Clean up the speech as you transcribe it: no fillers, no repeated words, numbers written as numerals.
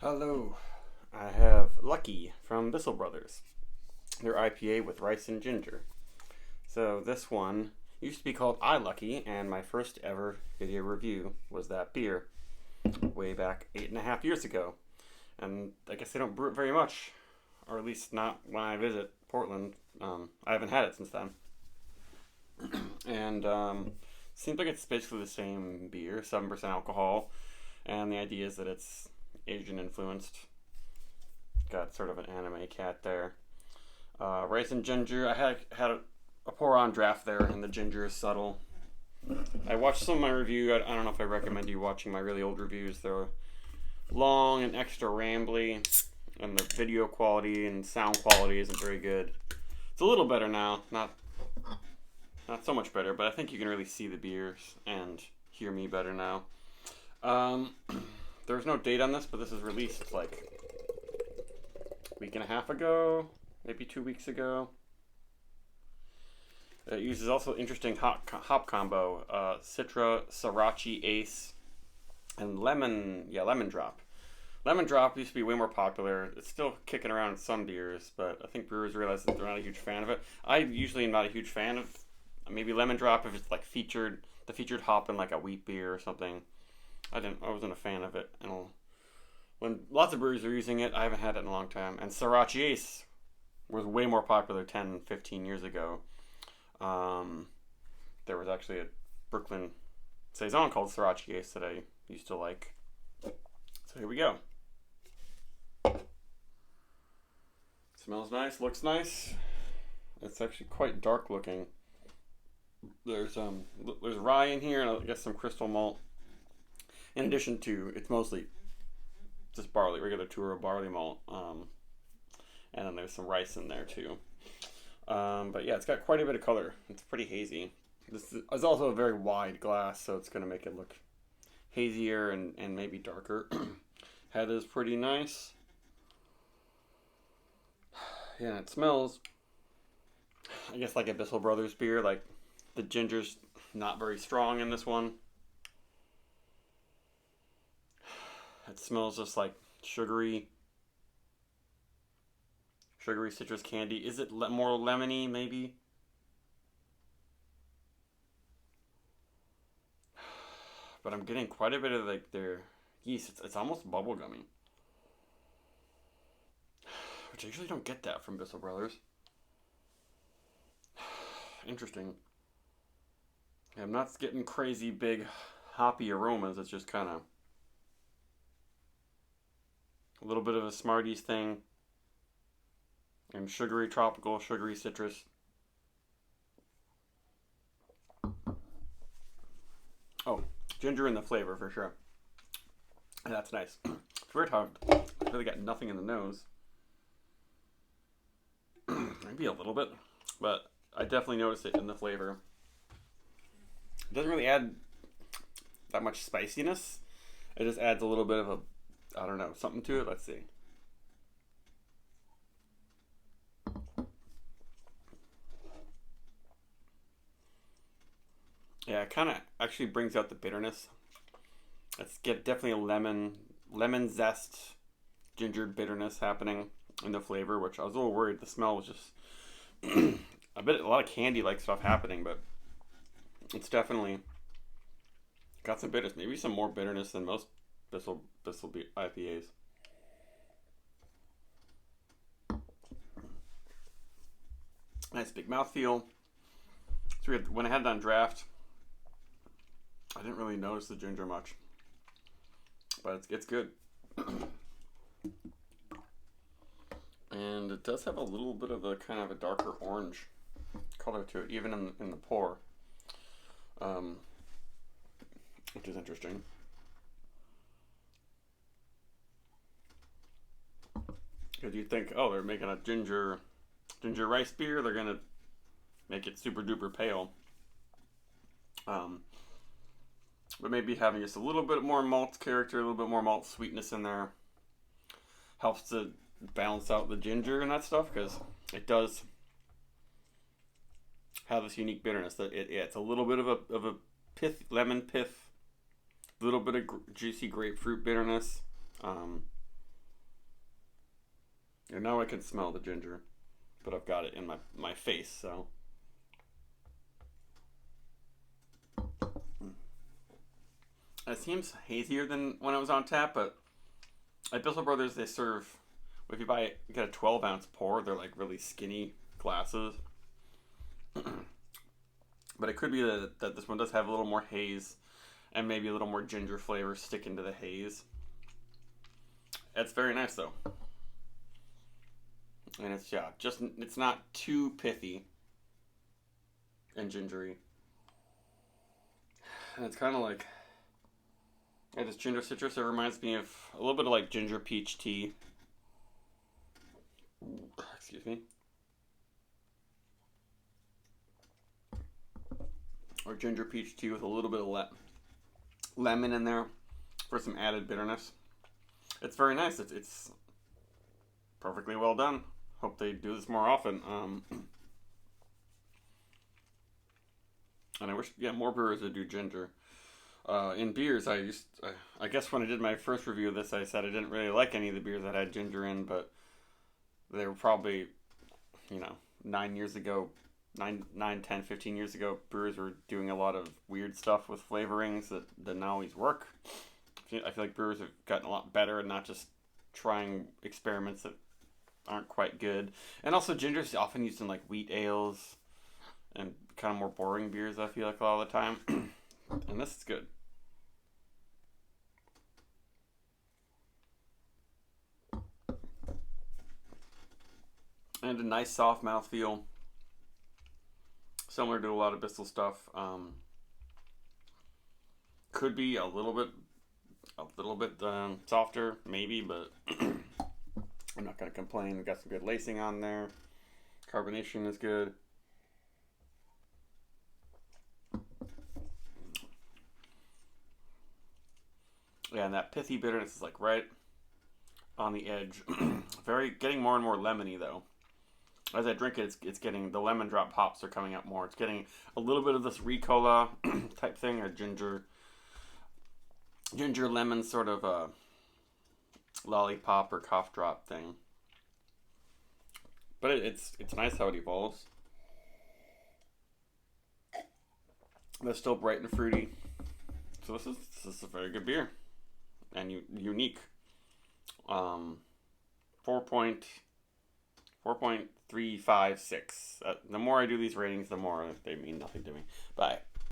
Hello, I have Lucky from Bissell Brothers. Their IPA with rice and ginger. So this one used to be called I Lucky, and my first ever video review was that beer way back 8.5 years ago. And I guess they don't brew it very much, or at least not when I visit Portland. I haven't had it since then. And seems like it's basically the same beer, 7% alcohol, and the idea is that it's Asian influenced. Got sort of an anime cat there. Rice and ginger. I had a pour on draft there, and the ginger is subtle. I watched some of my review. I don't know if I recommend you watching my really old reviews. They're long and extra rambly, and the video quality and sound quality isn't very good. It's a little better now, not so much better, but I think you can really see the beers and hear me better now. There's no date on this, but this is released like a week and a half ago, maybe 2 weeks ago. It uses also interesting hop combo, Citra, Sriracha Ace, and lemon drop. Lemon drop used to be way more popular. It's still kicking around in some beers, but I think brewers realize that they're not a huge fan of it. I usually am not a huge fan of maybe lemon drop if it's like the featured hop in like a wheat beer or something. I wasn't a fan of it. And when lots of breweries are using it, I haven't had it in a long time. And Sriracha Ace was way more popular 10, 15 years ago. There was actually a Brooklyn Saison called Sriracha Ace that I used to like. So here we go. Smells nice, looks nice. It's actually quite dark looking. There's rye in here and I guess some crystal malt. In addition to, it's mostly just barley, regular Turo barley malt. And then there's some rice in there too. But yeah, it's got quite a bit of color. It's pretty hazy. This is also a very wide glass, so it's going to make it look hazier and maybe darker. Head is pretty nice. Yeah, it smells, I guess, like a Bissell Brothers beer. Like, the ginger's not very strong in this one. It smells just like sugary citrus candy. Is it more lemony, maybe? But I'm getting quite a bit of like their yeast. It's almost bubblegummy, which I usually don't get that from Bissell Brothers. Interesting. I'm not getting crazy big hoppy aromas. It's just kind of a little bit of a Smarties thing, and sugary tropical, sugary citrus. Oh, ginger in the flavor for sure. And that's nice. It's weird how I've really got nothing in the nose. Maybe a little bit, but I definitely notice it in the flavor. It doesn't really add that much spiciness. It just adds a little bit of I don't know, something to it. Let's see. Yeah, it kind of actually brings out the bitterness. Let's get definitely a lemon zest, ginger bitterness happening in the flavor, which I was a little worried. The smell was just a lot of candy-like stuff happening, but it's definitely got some bitterness. Maybe some more bitterness than most Bissell IPAs. Nice big mouthfeel. It's weird. When I had it on draft, I didn't really notice the ginger much, but it's good. And it does have a little bit of a kind of a darker orange color to it, even in the pour, which is interesting. Because you think, oh, they're making a ginger rice beer, they're gonna make it super duper pale. But maybe having just a little bit more malt character, a little bit more malt sweetness in there helps to balance out the ginger and that stuff, because it does have this unique bitterness. That it's a little bit of a lemon pith, a little bit of juicy grapefruit bitterness. And now I can smell the ginger, but I've got it in my face, so. It seems hazier than when it was on tap, but at Bissell Brothers, they serve, if you get a 12-ounce pour, they're like really skinny glasses. But it could be that this one does have a little more haze and maybe a little more ginger flavor stick into the haze. It's very nice though. And it's not too pithy and gingery. And it's kind of like, yeah, this ginger citrus, it reminds me of a little bit of like ginger peach tea. Excuse me. Or ginger peach tea with a little bit of lemon in there for some added bitterness. It's very nice. It's perfectly well done. Hope they do this more often. And I wish, yeah, more brewers would do ginger. In beers, I guess when I did my first review of this, I said I didn't really like any of the beers that had ginger in, but they were probably, 9 years ago, 10, 15 years ago, brewers were doing a lot of weird stuff with flavorings that didn't always work. I feel like brewers have gotten a lot better and not just trying experiments that aren't quite good. And also, ginger is often used in like wheat ales and kind of more boring beers, I feel like, a lot of the time. And this is good. And a nice soft mouthfeel. Similar to a lot of Bissell stuff. Could be a little bit softer, maybe, but I'm not going to complain. We got some good lacing on there. Carbonation is good. Yeah, and that pithy bitterness is like right on the edge. Getting more and more lemony though. As I drink it, it's getting, the lemon drop hops are coming out more. It's getting a little bit of this Ricola type thing, or ginger lemon sort of a lollipop or cough drop thing. But it's nice how it evolves. But it's still bright and fruity. So this is a very good beer and unique. 4.356. The more I do these ratings, the more they mean nothing to me. Bye.